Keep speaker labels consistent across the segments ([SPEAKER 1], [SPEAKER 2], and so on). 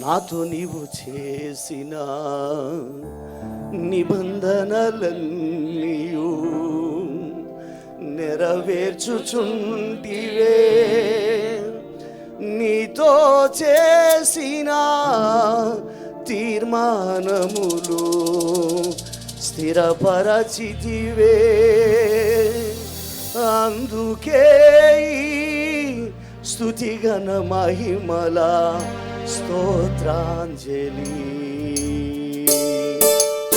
[SPEAKER 1] నాతో నీవు చేసిన నిబంధనలన్నీయు నెరవేర్చుచుంటివే, నీతో చేసిన తీర్మానములు స్థిరపరచితివే. అందుకే స్తుతిగణ మహిమల స్తోత్రాంజలి.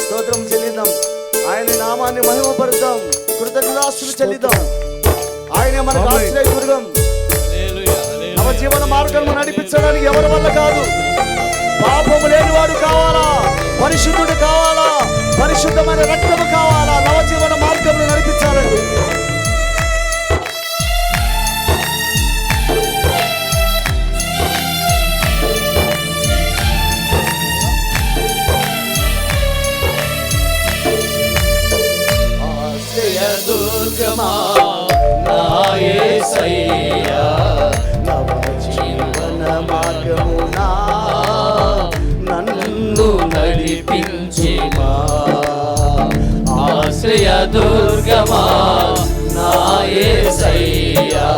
[SPEAKER 1] స్తోత్రం చెల్లిద్దాం, ఆయన నామాన్ని మహిమపరుద్దాం, కృతజ్ఞతాస్తుతులు చెల్లిద్దాం. ఆయన మనకు ఆశ్రయదుర్గం. నవ జీవన మార్గంలో నడిపించడానికి ఎవరి వల్ల కాదు. పాపము లేనివాడు కావాలా, పరిశుద్ధుడు కావాలా, పరిశుద్ధమైన రక్తము కావాలా, నవజీవన మార్గంలో నడిపించాలండి.
[SPEAKER 2] దుర్గమా నా యేసయ్యా,
[SPEAKER 1] నవ జీవన మార్గమునా
[SPEAKER 2] నన్ను నడిపించిమా. ఆశ్రయ దుర్గమా నా యేసయ్యా,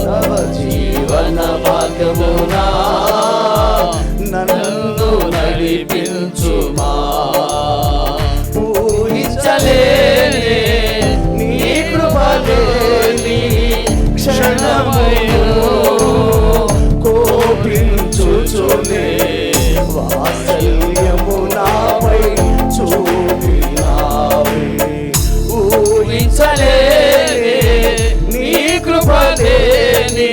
[SPEAKER 1] నవ
[SPEAKER 2] జీవన మార్గమునా నన్ను నడిపించుమా. ఊహించలేని నీ కృపలేని క్షణమయు కోపించుచునే
[SPEAKER 1] వాత్సల్యము నాపై చూపినావే.
[SPEAKER 2] ఊహించలేని నీ కృపలేని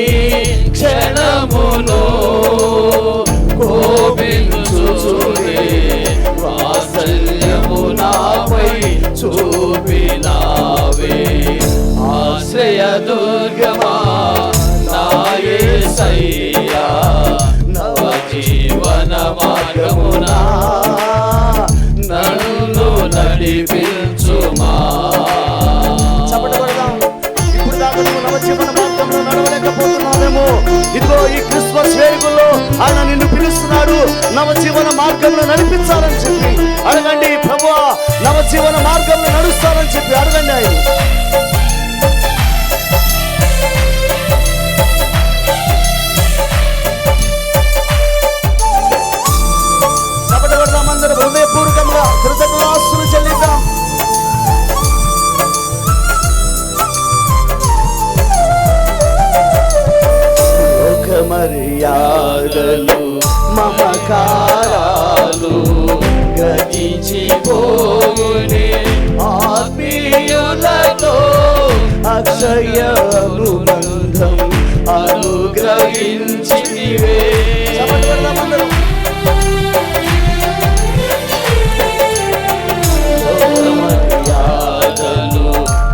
[SPEAKER 2] క్షణమును కోపించుచునే వాత్సల్యము నాపై చూపినావే. ఆశ్రయ దుర్గమా నా యేసయ్యా, నవ జీవన మార్గమునా నన్ను నడిపించుమా.
[SPEAKER 1] చప్పట్లు కొడదాం. ఇప్పుడు దాకా నువ్వు నవజీవన మార్గంలో నడవలేకపోతున్నావేమో, ఇదిగో ఈ క్రిస్మస్ వేడుకల్లో ఆయన నిన్ను పిలుస్తున్నాడు. నవజీవన మార్గంలో నడిపించాలని చెప్పి అడగండి. ప్రభువా, నవజీవన మార్గంలో నడుస్తానని చెప్పి అడగండి. ఆయన చప్పట్లు కొడదాం. అందరూ హృదయపూర్వకంగా కృతజ్ఞతాస్తుతులు చెల్లిద్దాం.
[SPEAKER 2] మర్యాదలు మమకారాలు గతించిపోవునే, ఆత్మీయులతో అక్షయ అనుబంధం అనుగ్రహించితివే. మర్యాదలు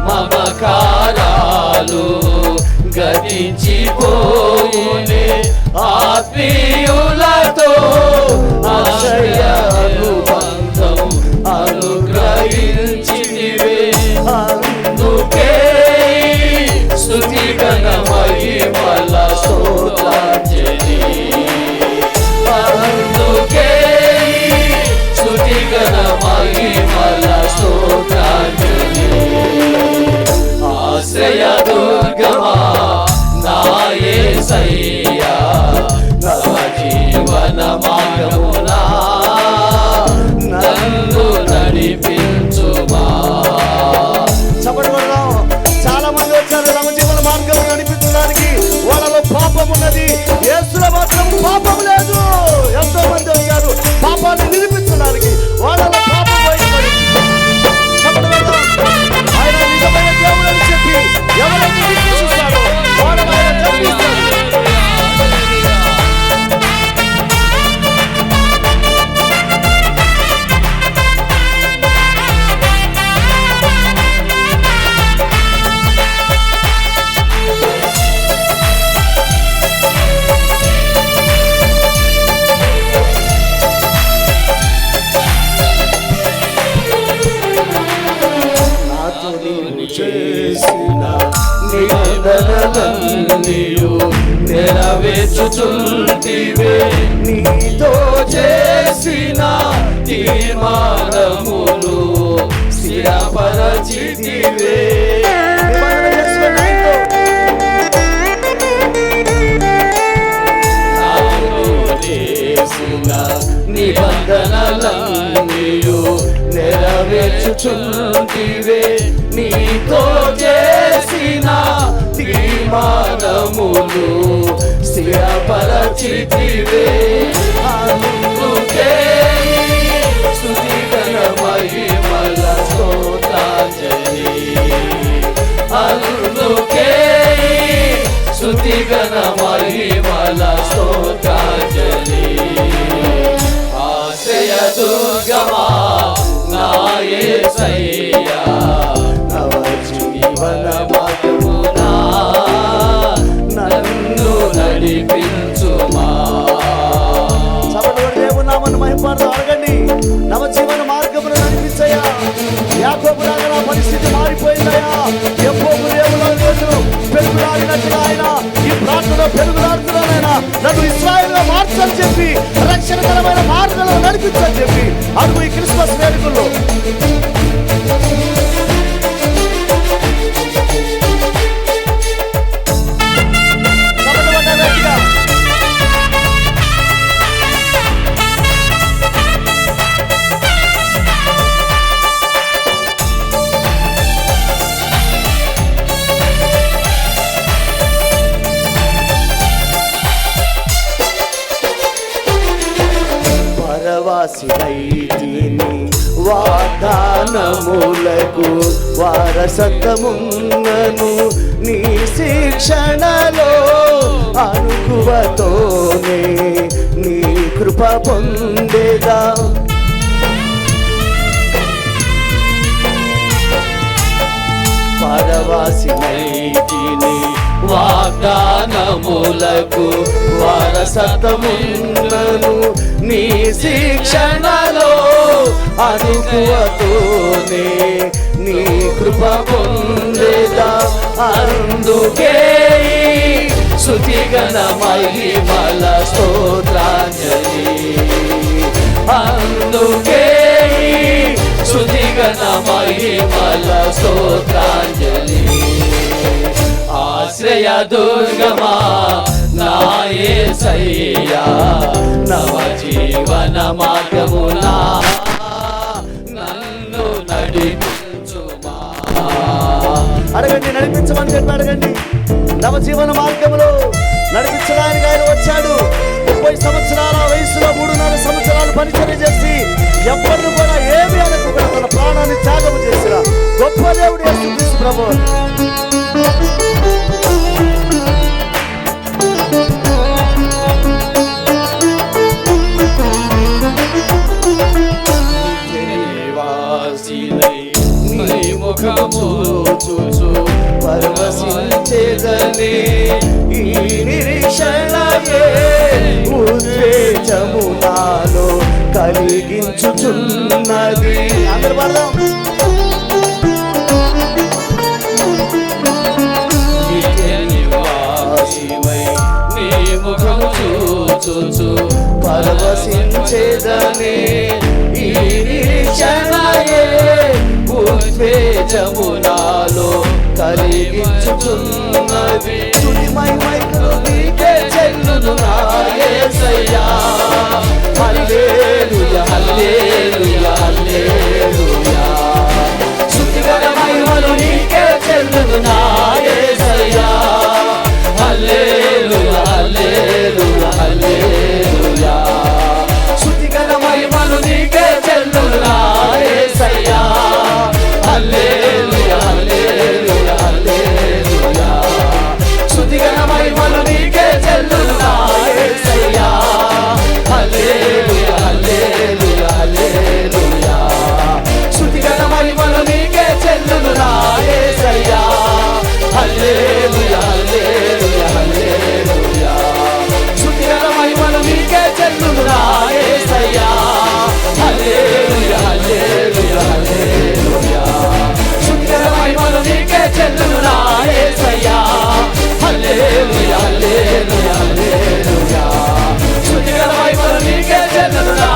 [SPEAKER 2] మమకారాలు గతించిపోవునే, ఆత్మీయులతో అక్షయ అనుబంధం అనుగ్రహించితివే. అందుకే స్తుతిగణ మహిమల స్తోత్రాంజలి. అందుకే స్తుతిగణ మహిమల స్తోత్రాంజలి. ఆశ్రయ దుర్గమా నా యేసయ్యా, నవ జీవన మార్గమునా నన్ను నడిపించుమా.
[SPEAKER 1] చప్పట్లు కొడదాం. చాలా మంది వచ్చారు నవజీవన మార్గంలో నడిపించడానికి. వాళ్ళలో పాపం ఉన్నది, యేసులో మాత్రం పాపం లేదు. ఎంతో మంది వచ్చారు పాపాన్ని నిరూపించడానికి. వాళ్ళలో పాపం బయటపడి చప్పట్లు కొడదాం. ఆయన నిజమైన దేవుడు అని చెప్పి ఎవరైతే విశ్వసిస్తారో వాళ్ళని ఆయన జరిగిస్తాడు.
[SPEAKER 2] చేసిన నిబంధనలన్నీయు నెరవేర్చుచుంటివే.
[SPEAKER 1] నీతో
[SPEAKER 2] చేసిన తీర్మానములు స్థిరపరచితివే.
[SPEAKER 1] నిబంధన చేసుకున్న ఆయనతో
[SPEAKER 2] చేసిన నిబంధనలన్నీయు నెరవేర్చుచుంటివే. నీతో చేసిన తీర్మానములు స్థిరపరచితివే. అందుకే స్తుతిగణ మహిమల స్తోత్రాంజలి. అందుకే స్తుతిగణ మహిమల స్తోత్రాంజలి. ఆశ్రయ దుర్గమా నా యేసయ్యా, నవ జీవన మార్గమునా నన్ను నడిపించుమా.
[SPEAKER 1] సభలో దేవుని నామమును మహిమపడదాం. అడగండి, నవ జీవన మార్గమును నడిపించయ్యా. యాకోబులాగా నా పరిస్థితి మారిపోయిందయ్యా. యెహోవా దేవులో నేను పెరుగులాడినట్టుగా ఆయన ఈ ప్రాంతంలో పెరుగులాడుతున్నానైనా నన్ను ఇశ్రాయేలుగా మార్చని చెప్పి రక్షణకరమైన మార్గంలో నడిపించని చెప్పి అడుగు ఈ క్రిస్మస్ వేడుకల్లో. పరవాసినైతిని వాగ్దానములకు వారసత్వమున్నను నీ శిక్షణలో అనుకువతోనే నీ కృప పొందేదా.
[SPEAKER 2] పరవాసినైతిని వాగ్దానములకు వారసత్వమున్నను నీ శిక్షణలో అనుకువతోనే నీ కృప పొందేదా. అందుకే స్తుతిగణ మహిమల స్తోత్రాంజలి. అందుకే స్తుతిగణ మహిమల స్తోత్రాంజలి. ఆశ్రయ దుర్గమా నా యేసయ్యా, నవ జీవన మార్గమునా నన్ను నడిపించుమా.
[SPEAKER 1] అడగండి, నడిపించమని చెప్పి అడగండి. నవ జీవన మార్గంలో నడిపించడానికి ఆయన వచ్చాడు. 30 సంవత్సరాల వయసులో 3.5 సంవత్సరాలు పరిచర్య చేసి ఎవ్వరిని కూడా ఏమి అనుకోకుండా తన ప్రాణాన్ని త్యాగం చేసిన గొప్ప దేవుడు యేసుక్రీస్తు ప్రభువు.
[SPEAKER 2] నీ ముఖము చూచు పరవశించేదనే
[SPEAKER 1] ఈ నిరీక్షణయే ఉద్వేగము నాలో కలిగించుచున్నది. అందరూ పాడదాం.
[SPEAKER 2] నీ ముఖము చూచు
[SPEAKER 1] పరవశించేదనే
[SPEAKER 2] ఈ నిరీక్షణయే ఉద్వేగము నాలో కలిగించుచున్నది.
[SPEAKER 1] స్తుతి మహిమలు
[SPEAKER 2] నీకే చెల్లును నా యేసయ్యా. హల్లెలూయా హల్లెలూయా హల్లెలూయా. స్తుతిగణ మహిమలు నీకే చెల్లును నా యేసయ్యా. హల్లెలూయా హల్లెలూయా హల్లెలూయా. స్తుతిగణ మహిమలు నీకే చెల్లును నా యేసయ్యా. హల్లెలూయా హల్లెలూయా హల్లెలూయా. స్తుతిగణ మహిమలు నీకే చెల్లును నా యేసయ్యా. హల్లెలూయా హల్లెలూయా హల్లెలూయా. స్తుతిగణ మహిమలు నీకే చెల్లును నా యేసయ్యా. హల్లెలూయా హల్లెలూయా హల్లెలూయా. స్తుతిగణ మహిమలు నీకే చెల్లును నా యేసయ్యా. హల్లెలూయా హల్లెలూయా హల్లెలూయా. స్తుతిగణ మహిమలు నీకే చెల్లును నా యేసయ్యా. హల్లెలూయా హల్లెలూయా హల్లెలూయా. స్తుతిగణ మహిమలు నీకే చెల్లును నా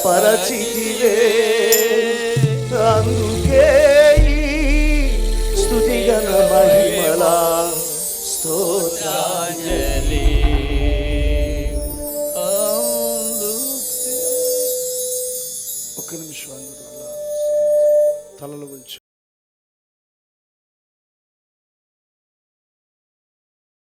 [SPEAKER 1] పరచితివే అందు